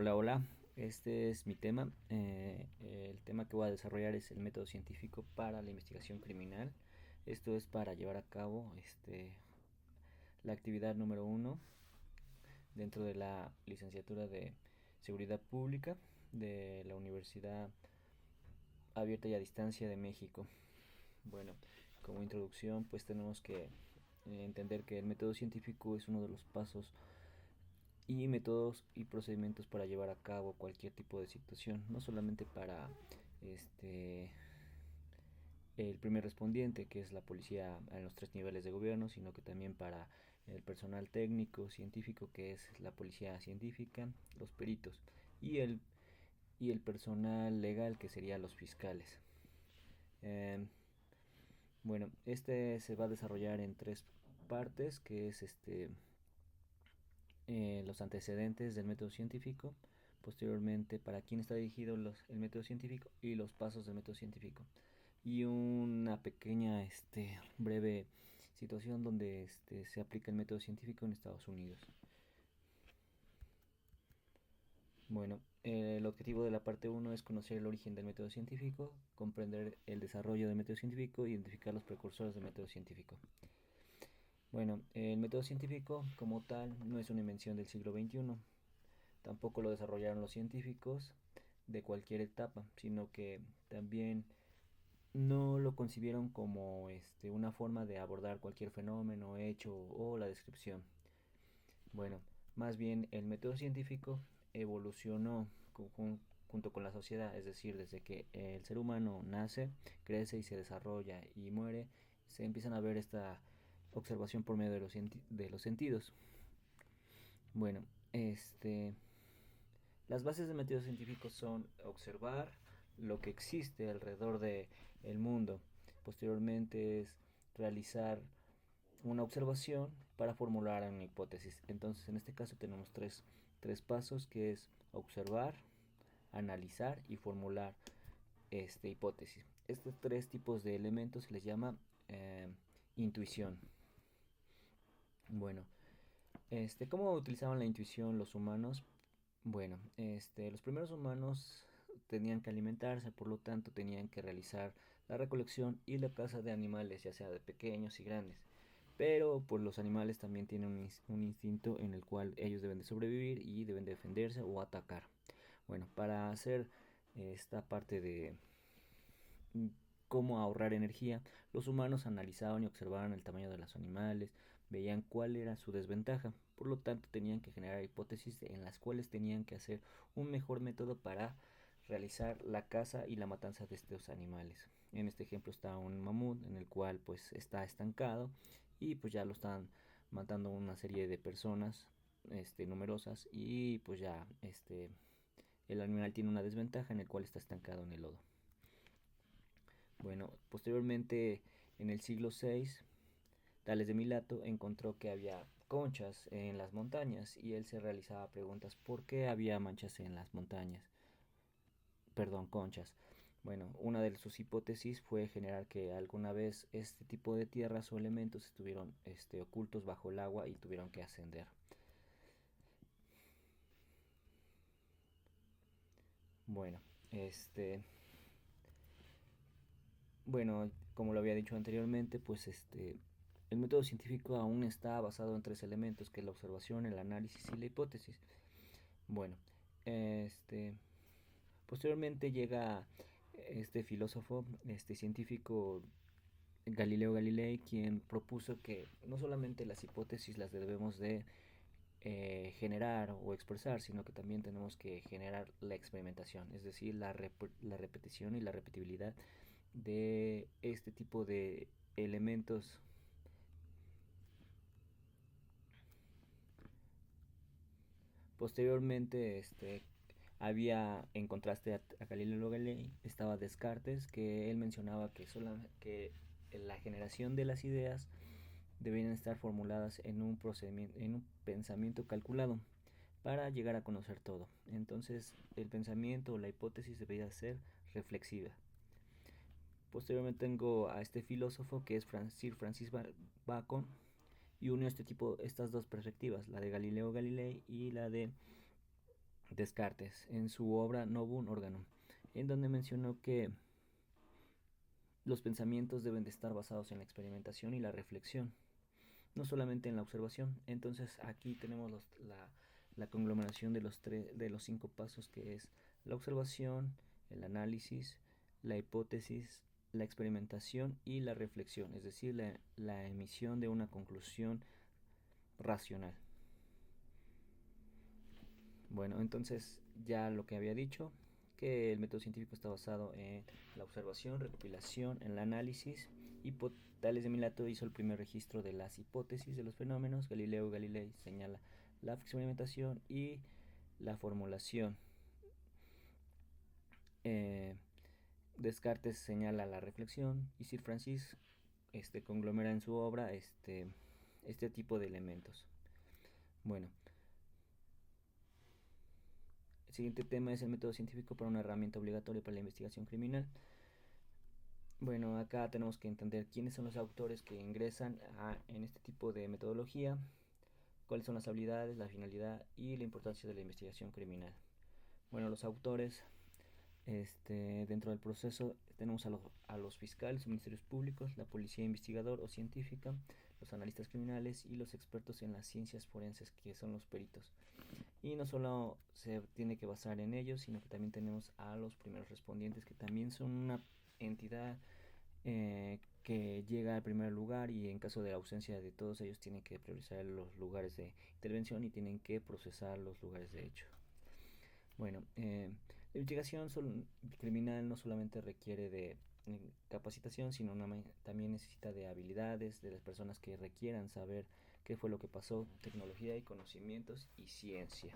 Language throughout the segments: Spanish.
Hola, hola. Este es mi tema. El tema que voy a desarrollar es el método científico para la investigación criminal. Esto es para llevar a cabo la actividad número uno dentro de la licenciatura de Seguridad Pública de la Universidad Abierta y a Distancia de México. Bueno, como introducción, pues tenemos que entender que el método científico es uno de los pasos y métodos y procedimientos para llevar a cabo cualquier tipo de situación, no solamente para este el primer respondiente, que es la policía en los tres niveles de gobierno, sino que también para el personal técnico, científico, que es la policía científica, los peritos, y el personal legal, que sería los fiscales. Eh, bueno, este se va a desarrollar en tres partes, que es los antecedentes del método científico, posteriormente para quién está dirigido el método científico y los pasos del método científico. Y una pequeña breve situación donde se aplica el método científico en Estados Unidos. Bueno, el objetivo de la parte uno es conocer el origen del método científico, comprender el desarrollo del método científico e identificar los precursores del método científico. Bueno, el método científico como tal no es una invención del siglo XXI. Tampoco lo desarrollaron los científicos de cualquier etapa, sino que también no lo concibieron como una forma de abordar cualquier fenómeno, hecho o la descripción. Bueno, más bien el método científico evolucionó junto con la sociedad, es decir, desde que el ser humano nace, crece y se desarrolla y muere, se empiezan a ver esta observación por medio de los sentidos. Bueno, las bases del método científico son observar lo que existe alrededor de el mundo. Posteriormente es realizar una observación para formular una hipótesis. Entonces, en este caso tenemos tres pasos, que es observar, analizar y formular hipótesis. Estos tres tipos de elementos se les llama intuición. Bueno, ¿cómo utilizaban la intuición los humanos? Bueno, los primeros humanos tenían que alimentarse, por lo tanto tenían que realizar la recolección y la caza de animales, ya sea de pequeños y grandes. Pero pues los animales también tienen un instinto en el cual ellos deben de sobrevivir y deben de defenderse o atacar. Bueno, para hacer esta parte de cómo ahorrar energía, los humanos analizaban y observaban el tamaño de los animales, veían cuál era su desventaja, por lo tanto tenían que generar hipótesis en las cuales tenían que hacer un mejor método para realizar la caza y la matanza de estos animales. En este ejemplo está un mamut en el cual pues está estancado y pues ya lo están matando una serie de personas numerosas y pues ya el animal tiene una desventaja en el cual está estancado en el lodo. Bueno, posteriormente en el siglo VI, Tales de Mileto encontró que había conchas en las montañas y él se realizaba preguntas por qué había manchas en las montañas, perdón, conchas. Bueno, una de sus hipótesis fue generar que alguna vez este tipo de tierras o elementos estuvieron ocultos bajo el agua y tuvieron que ascender. Bueno, como lo había dicho anteriormente, pues el método científico aún está basado en tres elementos, que es la observación, el análisis y la hipótesis. Bueno, este, posteriormente llega este filósofo, este científico Galileo Galilei, quien propuso que no solamente las hipótesis las debemos de generar o expresar, sino que también tenemos que generar la experimentación, es decir, la repetición y la repetibilidad de este tipo de elementos. Posteriormente, había, en contraste a Galileo Galilei, estaba Descartes, que él mencionaba que la generación de las ideas debían estar formuladas en un procedimiento, en un pensamiento calculado para llegar a conocer todo. Entonces, el pensamiento o la hipótesis debería ser reflexiva. Posteriormente tengo a este filósofo que es Sir Francis Bacon y unió estas dos perspectivas, la de Galileo Galilei y la de Descartes en su obra Novum Organum, en donde mencionó que los pensamientos deben de estar basados en la experimentación y la reflexión, no solamente en la observación. Entonces aquí tenemos la conglomeración de los 5 pasos, que es la observación, el análisis, la hipótesis, la experimentación y la reflexión, es decir, la emisión de una conclusión racional. Bueno, entonces ya lo que había dicho, que el método científico está basado en la observación, recopilación, en el análisis. Tales de Mileto hizo el primer registro de las hipótesis de los fenómenos. Galileo Galilei señala la experimentación y la formulación. Eh, Descartes señala la reflexión y Sir Francis conglomera en su obra este tipo de elementos. Bueno, el siguiente tema es el método científico para una herramienta obligatoria para la investigación criminal. Bueno, acá tenemos que entender quiénes son los autores que ingresan en este tipo de metodología, cuáles son las habilidades, la finalidad y la importancia de la investigación criminal. Bueno, los autores, dentro del proceso tenemos a los fiscales, ministerios públicos, la policía investigador o científica, los analistas criminales y los expertos en las ciencias forenses, que son los peritos. Y no solo se tiene que basar en ellos, sino que también tenemos a los primeros respondientes, que también son una entidad que llega al primer lugar, y en caso de ausencia de todos ellos tienen que priorizar los lugares de intervención y tienen que procesar los lugares de hecho. Bueno, la investigación criminal no solamente requiere de capacitación, sino también necesita de habilidades de las personas que requieran saber qué fue lo que pasó, tecnología y conocimientos y ciencia.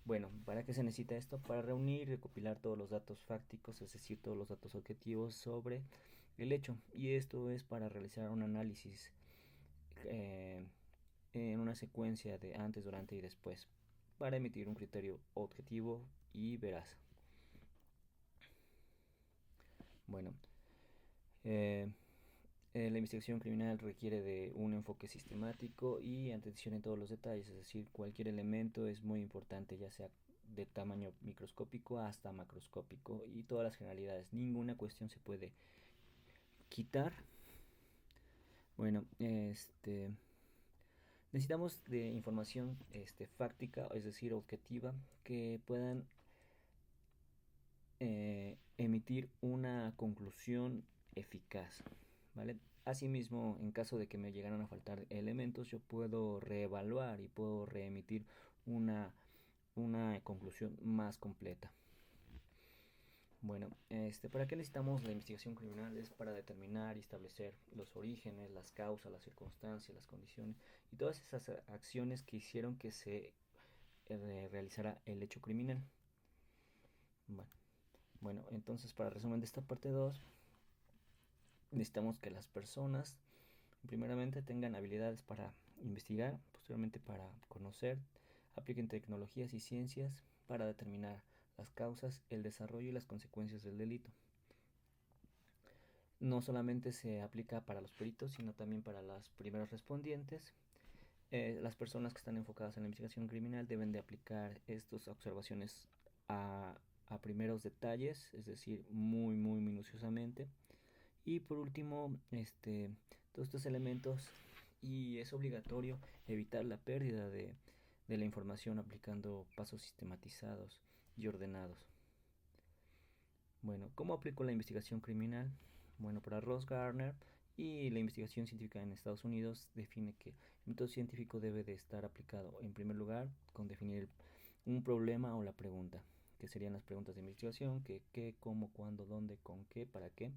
Bueno, ¿para qué se necesita esto? Para reunir y recopilar todos los datos fácticos, es decir, todos los datos objetivos sobre el hecho. Y esto es para realizar un análisis en una secuencia de antes, durante y después, para emitir un criterio objetivo y veraz. Bueno, eh, la investigación criminal requiere de un enfoque sistemático y atención en todos los detalles, es decir, cualquier elemento es muy importante, ya sea de tamaño microscópico hasta macroscópico, y todas las generalidades, ninguna cuestión se puede quitar. Bueno, necesitamos de información fáctica, es decir, objetiva, que puedan emitir una conclusión eficaz, ¿vale? Asimismo, en caso de que me llegaran a faltar elementos, yo puedo reevaluar y puedo reemitir una, una conclusión más completa. Bueno, ¿para qué necesitamos la investigación criminal? Es para determinar y establecer los orígenes, las causas, las circunstancias, las condiciones y todas esas acciones que hicieron que se realizara el hecho criminal. Bueno, entonces, para resumen de esta parte 2, necesitamos que las personas primeramente tengan habilidades para investigar, posteriormente para conocer, apliquen tecnologías y ciencias para determinar las causas, el desarrollo y las consecuencias del delito. No solamente se aplica para los peritos, sino también para los primeros respondientes. Las personas que están enfocadas en la investigación criminal deben de aplicar estas observaciones a primeros detalles, es decir, muy minuciosamente. Y por último, todos estos elementos, y es obligatorio evitar la pérdida de la información aplicando pasos sistematizados y ordenados. Bueno, ¿cómo aplico la investigación criminal? Bueno, para Ross Garner y la investigación científica en Estados Unidos define que el método científico debe de estar aplicado en primer lugar con definir un problema o la pregunta, que serían las preguntas de investigación, que qué, cómo, cuándo, dónde, con qué, para qué.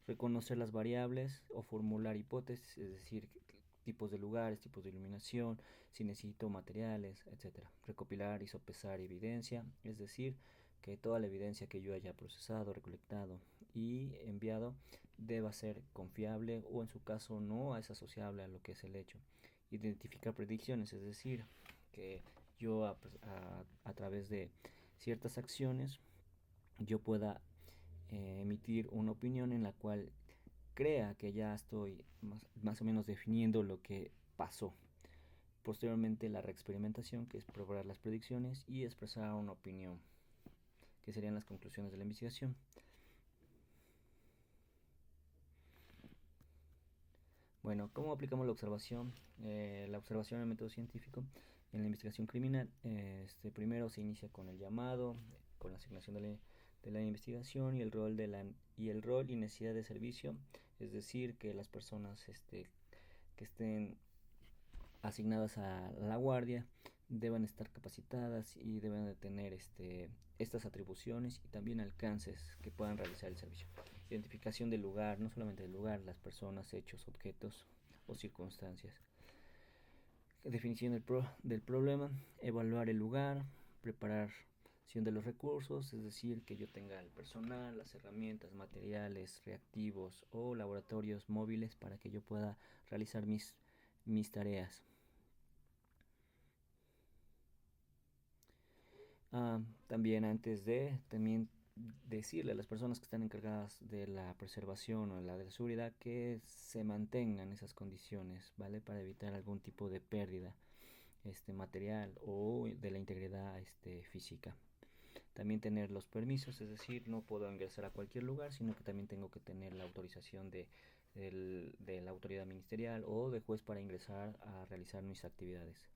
Reconocer las variables o formular hipótesis, es decir, tipos de lugares, tipos de iluminación, si necesito materiales, etc. Recopilar y sopesar evidencia, es decir, que toda la evidencia que yo haya procesado, recolectado y enviado deba ser confiable, o en su caso no es asociable a lo que es el hecho. Identificar predicciones, es decir, que yo a través de ciertas acciones yo pueda emitir una opinión en la cual crea que ya estoy más o menos definiendo lo que pasó. Posteriormente la reexperimentación, que es probar las predicciones y expresar una opinión, que serían las conclusiones de la investigación. Bueno, ¿cómo aplicamos la observación? La observación en el método científico en la investigación criminal. Primero se inicia con el llamado, con la asignación de la investigación y el rol y necesidad de servicio, es decir, que las personas que estén asignadas a la guardia deben estar capacitadas y deben de tener estas atribuciones y también alcances que puedan realizar el servicio. Identificación del lugar, no solamente del lugar, las personas, hechos, objetos o circunstancias. Definición del problema, evaluar el lugar, preparación de los recursos, es decir, que yo tenga el personal, las herramientas, materiales, reactivos o laboratorios móviles para que yo pueda realizar mis tareas. También también decirle a las personas que están encargadas de la preservación o de la seguridad que se mantengan esas condiciones, ¿vale? Para evitar algún tipo de pérdida material o de la integridad física. También tener los permisos, es decir, no puedo ingresar a cualquier lugar, sino que también tengo que tener la autorización de la autoridad ministerial o de juez para ingresar a realizar mis actividades.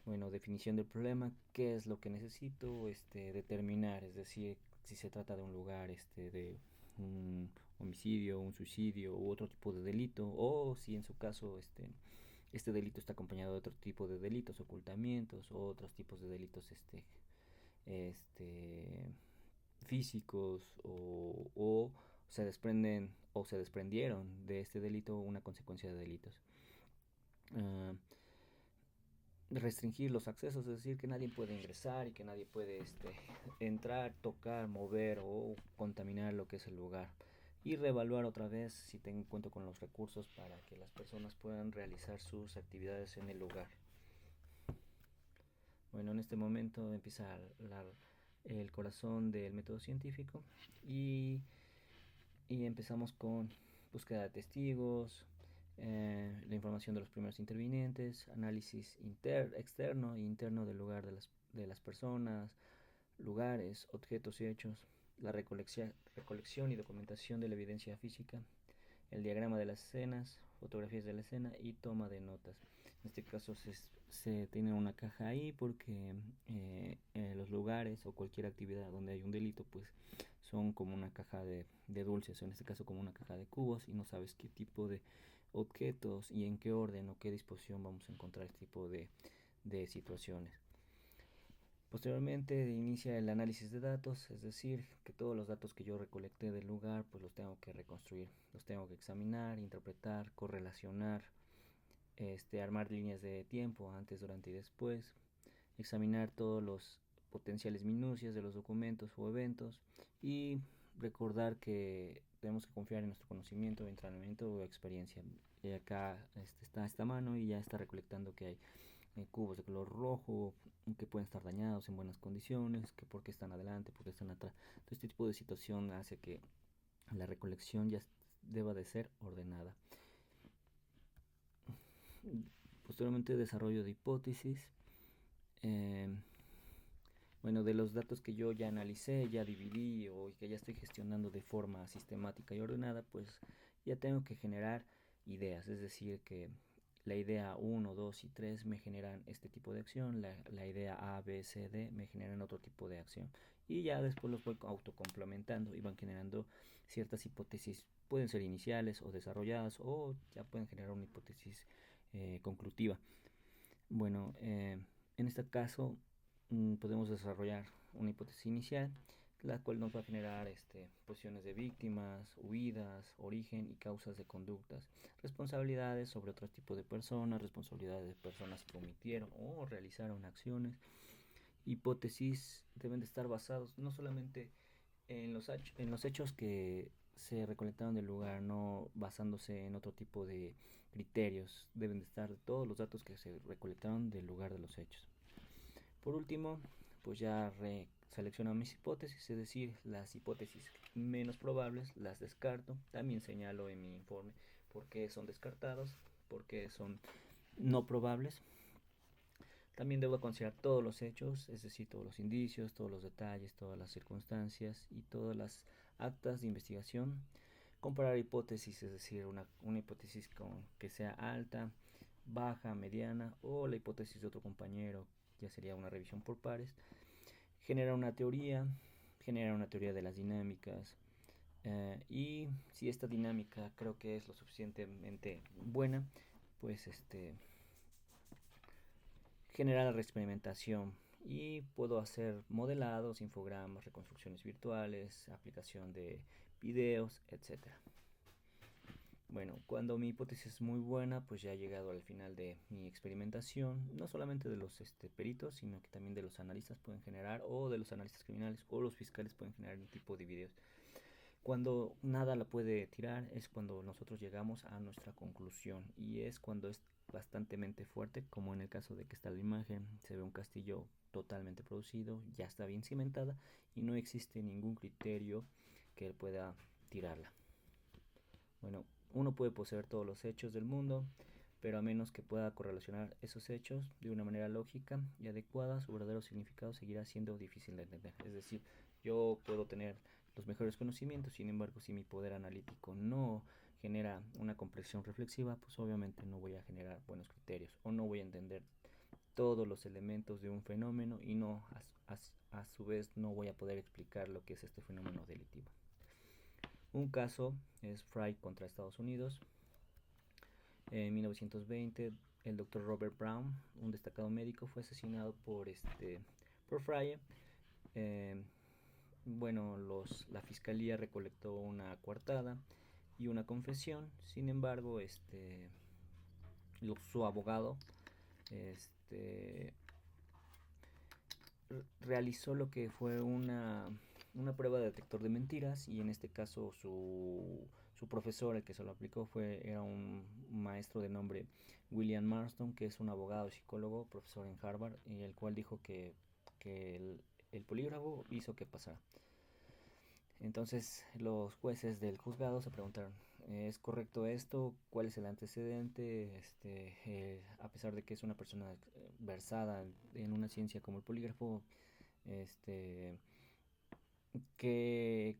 Bueno, definición del problema, qué es lo que necesito determinar, es decir, si se trata de un lugar de un homicidio, un suicidio u otro tipo de delito, o si en su caso este delito está acompañado de otro tipo de delitos, ocultamientos o otros tipos de delitos este, físicos o se desprenden o se desprendieron de este delito una consecuencia de delitos. Restringir los accesos, es decir, que nadie puede ingresar y que nadie puede entrar, tocar, mover o contaminar lo que es el lugar. Y reevaluar otra vez si cuento con los recursos para que las personas puedan realizar sus actividades en el lugar. Bueno, en este momento empieza el corazón del método científico y empezamos con búsqueda de testigos, la información de los primeros intervinientes, análisis externo e interno del lugar de las personas, lugares, objetos y hechos, la recolección y documentación de la evidencia física, el diagrama de las escenas, fotografías de la escena y toma de notas. En este caso se tiene una caja ahí porque los lugares o cualquier actividad donde hay un delito pues son como una caja de dulces, o en este caso como una caja de cubos, y no sabes qué tipo de objetos y en qué orden o qué disposición vamos a encontrar este tipo de situaciones. Posteriormente inicia el análisis de datos, es decir, que todos los datos que yo recolecté del lugar pues los tengo que reconstruir, los tengo que examinar, interpretar, correlacionar, armar líneas de tiempo antes, durante y después, examinar todos los potenciales minucias de los documentos o eventos y recordar que tenemos que confiar en nuestro conocimiento, entrenamiento o experiencia. Y acá está esta mano y ya está recolectando que hay cubos de color rojo que pueden estar dañados en buenas condiciones, que por qué están adelante, por qué están atrás. Todo este tipo de situación hace que la recolección ya deba de ser ordenada. Posteriormente desarrollo de hipótesis. Bueno, de los datos que yo ya analicé, ya dividí o que ya estoy gestionando de forma sistemática y ordenada, pues ya tengo que generar ideas, es decir, que la idea 1, 2 y 3 me generan este tipo de acción, la idea A, B, C, D me generan otro tipo de acción y ya después los voy autocomplementando y van generando ciertas hipótesis, pueden ser iniciales o desarrolladas o ya pueden generar una hipótesis conclusiva. Bueno, en este caso podemos desarrollar una hipótesis inicial, la cual nos va a generar posiciones de víctimas, huidas, origen y causas de conductas, responsabilidades sobre otro tipo de personas, responsabilidades de personas que cometieron o realizaron acciones. Hipótesis deben de estar basados no solamente en los hechos que se recolectaron del lugar, no basándose en otro tipo de criterios, deben de estar todos los datos que se recolectaron del lugar de los hechos. Por último, pues ya selecciono mis hipótesis, es decir, las hipótesis menos probables las descarto. También señalo en mi informe por qué son descartados, por qué son no probables. También debo considerar todos los hechos, es decir, todos los indicios, todos los detalles, todas las circunstancias y todas las actas de investigación. Comparar hipótesis, es decir, una hipótesis que sea alta, baja, mediana, o la hipótesis de otro compañero, ya sería una revisión por pares. Generar una teoría de las dinámicas, y si esta dinámica creo que es lo suficientemente buena, pues generar la reexperimentación y puedo hacer modelados, infogramas, reconstrucciones virtuales, aplicación de videos, etcétera. Bueno, cuando mi hipótesis es muy buena, pues ya he llegado al final de mi experimentación, no solamente de los peritos, sino que también de los analistas pueden generar, o de los analistas criminales, o los fiscales pueden generar un tipo de videos. Cuando nada la puede tirar es cuando nosotros llegamos a nuestra conclusión, y es cuando es bastante fuerte, como en el caso de que está la imagen, se ve un castillo totalmente producido, ya está bien cimentada y no existe ningún criterio que pueda tirarla. Bueno, uno puede poseer todos los hechos del mundo, pero a menos que pueda correlacionar esos hechos de una manera lógica y adecuada, su verdadero significado seguirá siendo difícil de entender. Es decir, yo puedo tener los mejores conocimientos, sin embargo, si mi poder analítico no genera una comprensión reflexiva, pues obviamente no voy a generar buenos criterios o no voy a entender todos los elementos de un fenómeno y no a su vez no voy a poder explicar lo que es este fenómeno delictivo. Un caso es Fry contra Estados Unidos. En 1920, el doctor Robert Brown, un destacado médico, fue asesinado por Fry. Eh, bueno, la fiscalía recolectó una coartada y una confesión. Sin embargo, su abogado este, realizó lo que fue una prueba de detector de mentiras, y en este caso su profesor, el que se lo aplicó, era un maestro de nombre William Marston, que es un abogado y psicólogo, profesor en Harvard, y el cual dijo que el polígrafo hizo que pasara. Entonces los jueces del juzgado se preguntaron, ¿es correcto esto? ¿Cuál es el antecedente? A pesar de que es una persona versada en una ciencia como el polígrafo,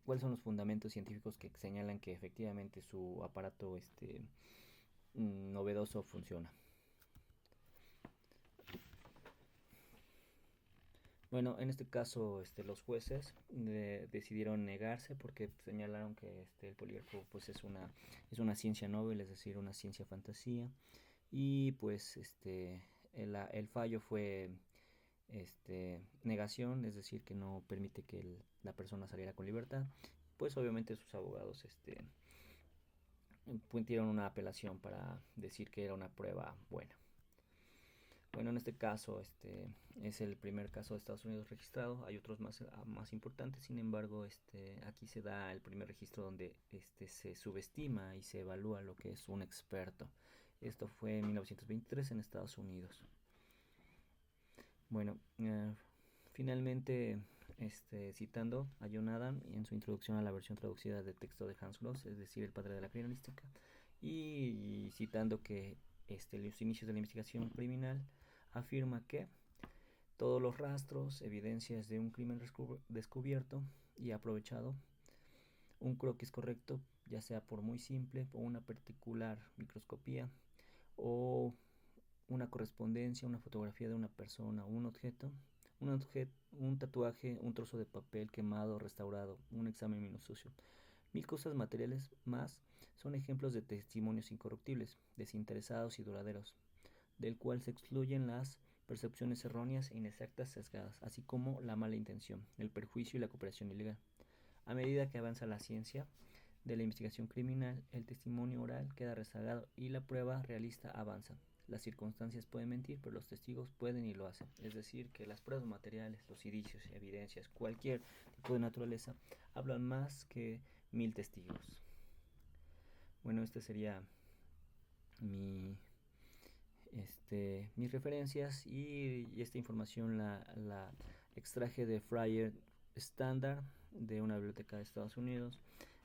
¿cuáles son los fundamentos científicos que señalan que efectivamente su aparato novedoso funciona? Bueno, en este caso los jueces decidieron negarse porque señalaron que el polígrafo pues es una ciencia novel, es decir, una ciencia fantasía, y pues el fallo fue negación, es decir, que no permite que la persona saliera con libertad. Pues obviamente sus abogados pusieron una apelación para decir que era una prueba buena. Bueno, en este caso es el primer caso de Estados Unidos registrado. Hay otros más importantes, sin embargo aquí se da el primer registro donde se subestima y se evalúa lo que es un experto. Esto fue en 1923 en Estados Unidos. Bueno, finalmente citando a John Adam en su introducción a la versión traducida del texto de Hans Gross, es decir, el padre de la criminalística, y citando que los inicios de la investigación criminal, afirma que todos los rastros, evidencias de un crimen descubierto y aprovechado, un croquis correcto, ya sea por muy simple o una particular microscopía, o una correspondencia, una fotografía de una persona, un tatuaje, un trozo de papel quemado, restaurado, un examen minucioso. Mil cosas materiales más son ejemplos de testimonios incorruptibles, desinteresados y duraderos, del cual se excluyen las percepciones erróneas e inexactas sesgadas, así como la mala intención, el perjuicio y la cooperación ilegal. A medida que avanza la ciencia de la investigación criminal, el testimonio oral queda rezagado y la prueba realista avanza. Las circunstancias pueden mentir, pero los testigos pueden y lo hacen. Es decir, que las pruebas materiales, los indicios, evidencias, cualquier tipo de naturaleza, hablan más que 1000 testigos. Bueno, esta sería mis referencias, y esta información la extraje de Friar Standard, de una biblioteca de Estados Unidos.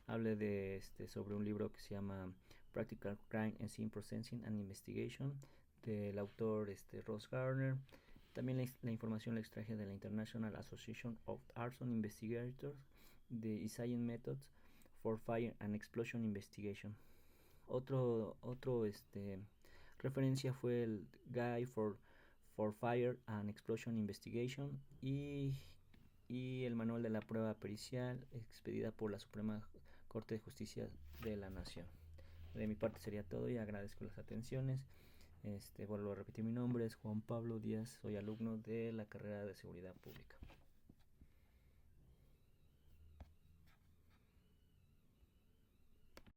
Hablé sobre un libro que se llama Practical Crime and Scene Processing and Investigation, del autor Ross Garner. También la información la extraje de la International Association of Arson Investigators, de Science Methods for Fire and Explosion Investigation. Otro referencia fue el Guide for Fire and Explosion Investigation y el manual de la prueba pericial expedida por la Suprema Corte de Justicia de la Nación. De mi parte sería todo y agradezco las atenciones. Vuelvo a repetir, mi nombre es Juan Pablo Díaz, soy alumno de la carrera de Seguridad Pública.